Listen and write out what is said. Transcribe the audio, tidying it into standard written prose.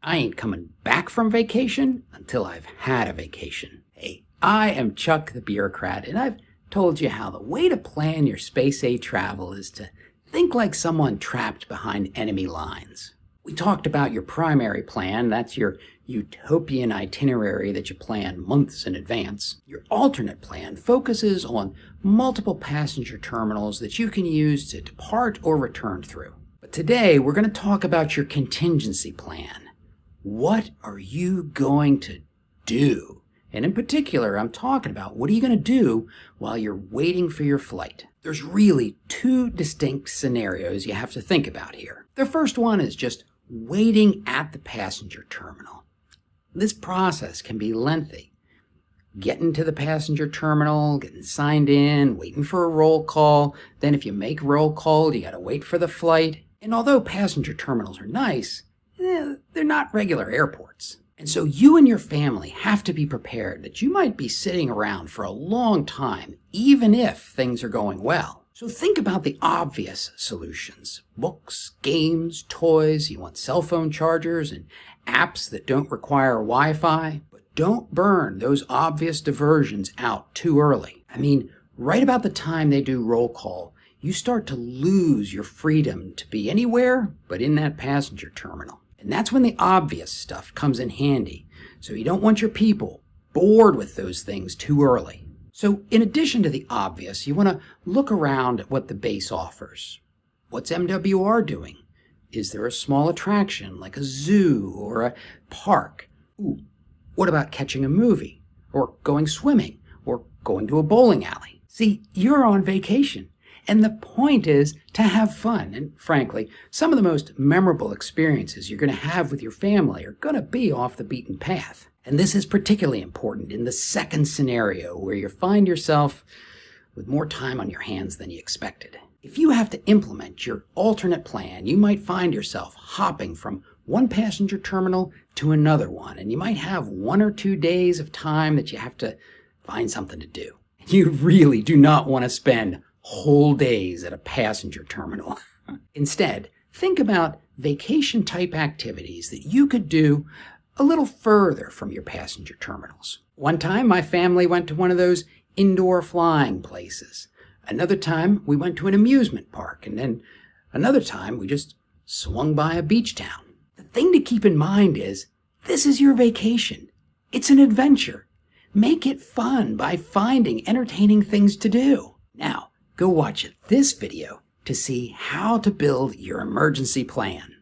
I ain't coming back from vacation until I've had a vacation. Hey, I am Chuck the Bureaucrat, and I've told you how the way to plan your space age travel is to think like someone trapped behind enemy lines. We talked about your primary plan, that's your utopian itinerary that you plan months in advance. Your alternate plan focuses on multiple passenger terminals that you can use to depart or return through. But today we're going to talk about your contingency plan. What are you going to do? And in particular, I'm talking about what are you going to do while you're waiting for your flight? There's really two distinct scenarios you have to think about here. The first one is just waiting at the passenger terminal. This process can be lengthy. Getting to the passenger terminal, getting signed in, waiting for a roll call. Then if you make roll call, you got to wait for the flight. And although passenger terminals are nice, they're not regular airports. And so you and your family have to be prepared that you might be sitting around for a long time, even if things are going well. So think about the obvious solutions. Books, games, toys. You want cell phone chargers and apps that don't require Wi-Fi. But don't burn those obvious diversions out too early. I mean, right about the time they do roll call, you start to lose your freedom to be anywhere but in that passenger terminal. And that's when the obvious stuff comes in handy. So you don't want your people bored with those things too early. So in addition to the obvious, you want to look around at what the base offers. What's MWR doing? Is there a small attraction like a zoo or a park? Ooh, what about catching a movie? Or going swimming? Or going to a bowling alley? See, you're on vacation. And the point is to have fun. And frankly, some of the most memorable experiences you're going to have with your family are going to be off the beaten path. And this is particularly important in the second scenario where you find yourself with more time on your hands than you expected. If you have to implement your alternate plan, you might find yourself hopping from one passenger terminal to another one. And you might have 1 or 2 days of time that you have to find something to do. You really do not want to spend whole days at a passenger terminal. Instead, think about vacation type activities that you could do a little further from your passenger terminals. One time my family went to one of those indoor flying places. Another time we went to an amusement park, and then another time we just swung by a beach town. The thing to keep in mind is this is your vacation. It's an adventure. Make it fun by finding entertaining things to do. Now, go watch this video to see how to build your emergency plan.